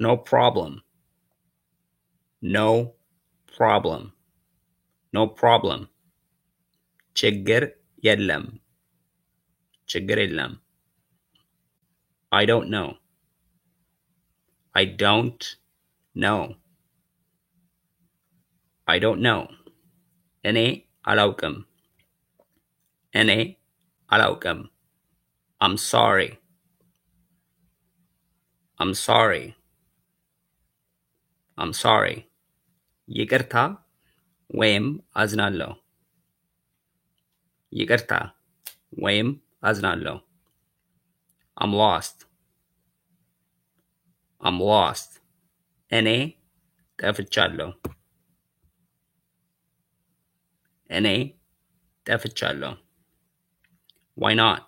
No problem. No problem. No problem. ችግር የለም። ችግር የለም። I don't know. I don't know. I don't know. እኔ አላውቅም። እኔ አላውቅም። I'm sorry. I'm sorry. I'm sorry. ይቅርታ ወይም አዝናለሁ። ይቅርታ ወይም አዝናለሁ። I'm lost. I'm lost. እኔ ጠፍቻለሁ። እኔ ጠፍቻለሁ። Why not?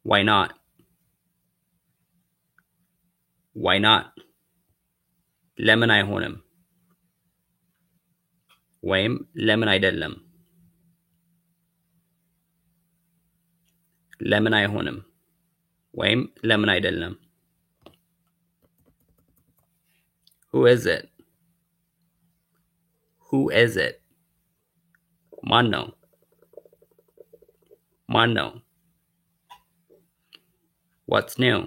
Why not? Why not? ለምን አይሆንም? ወይም ለምን አይደለም? ለምን አይሆንም? ወይም ለምን አይደለም? Who is it? Who is it? ማን ነው? ማን ነው? What's new?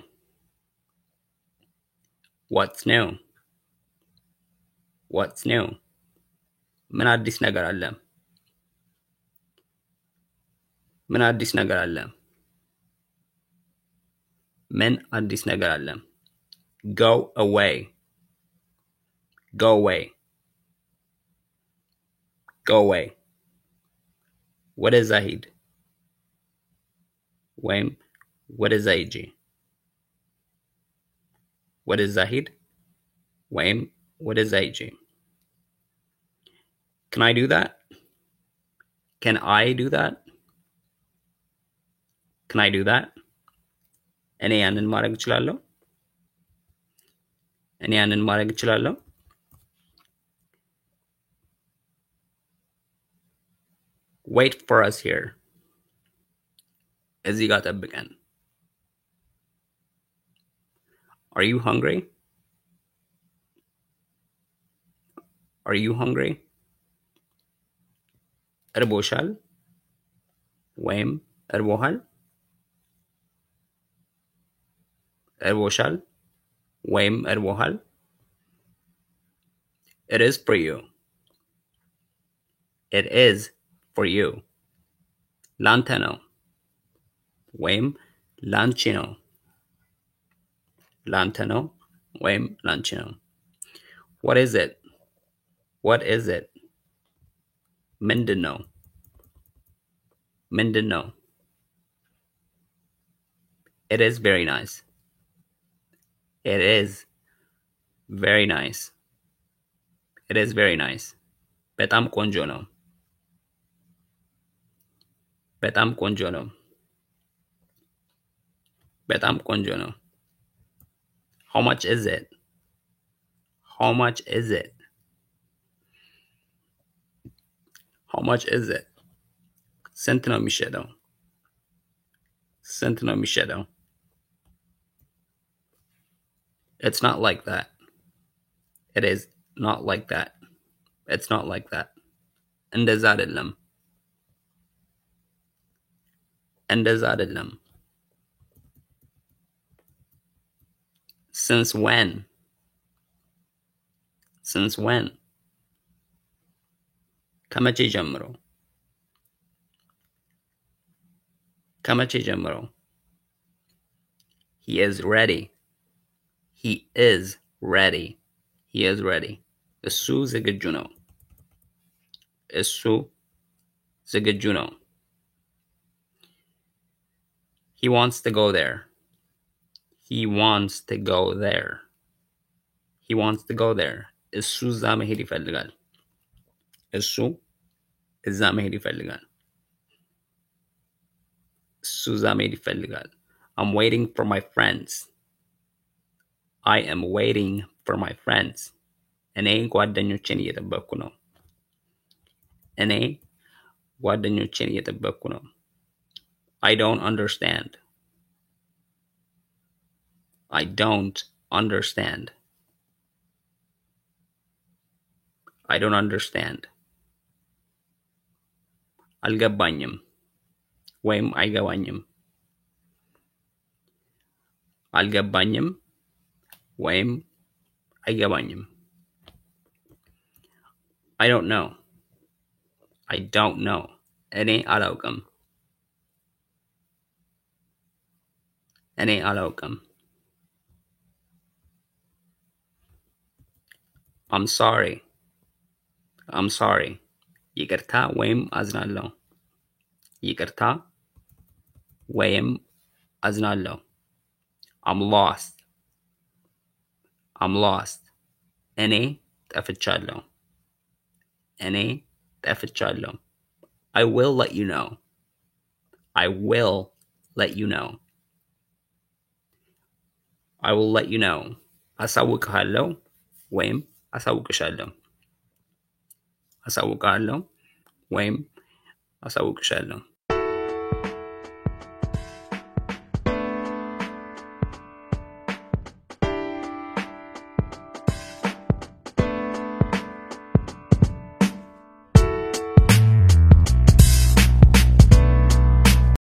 What's new? What's new? ምን አዲስ ነገር አለ? ምን አዲስ ነገር አለ? ምን አዲስ ነገር አለ? Go away. Go away. Go away. ወደዛ ሂድ ወይም ወደዛ ሂጂ። ወደዛ ሂድ ወይም ወደዛ ሂጂ። Can I do that? Can I do that? Can I do that? እኔ ያንን ማድረግ እችላለሁ። እኔ ያንን ማድረግ እችላለሁ። Wait for us here. እዚህ ጋር ጠብቀን። Are you hungry? Are you hungry? እርቦሻል ወይም እርቦሃል። እርቦሻል ወይም እርቦሃል። It is for you. It is for you. ላንተ ነው ወይም ላንቺ ነው። ላንተ ነው ወይም ላንቺ ነው። What is it? What is it? ምንድን ነው? ምንድን ነው? It is very nice. It is very nice. It is very nice. በጣም ቆንጆ ነው። በጣም ቆንጆ ነው። በጣም ቆንጆ ነው። How much is it? How much is it? How much is it? ስንት ነው የሚሸጠው? ስንት ነው የሚሸጠው? It's not like that. It is not like that. It's not like that. እንደዛ አይደለም። እንደዛ አይደለም። Since when? Since when? ከመቼ ጀምሮ? ከመቼ ጀምሮ? He is ready. He is ready. He is ready. እሱ ዝግጁ ነው። እሱ ዝግጁ ነው። He wants to go there. He wants to go there. He wants to go there. እሱ እዛ መሄድ ይፈልጋል። እሱ እዛ መሄድ ይፈልጋል። እሱ እዛ መሄድ ይፈልጋል። I'm waiting for my friends. I am waiting for my friends. እኔ ጓደኞቼን እየጠበቅኩ ነው። እኔ ጓደኞቼን እየጠበቅኩ ነው። I don't understand. I don't understand. I don't understand. አልገባኝም ወይም አይገባኝም። አልገባኝም ወይም አይገባኝም። I don't know. I don't know. እኔ አላውቅም። እኔ አላውቅም። I'm sorry. I'm sorry. ይቅርታ ወይም አዝናለሁ። ይቅርታ ወይም አዝናለሁ። I'm lost. I'm lost. እኔ ጠፍቻለሁ። እኔ ጠፍቻለሁ። I will let you know. I will let you know. I will let you know. አሳውቅሃለሁ ወይም አሳውቅሻለሁ። አሳውቅሃለሁ ወይም አሳውቅሻለሁ።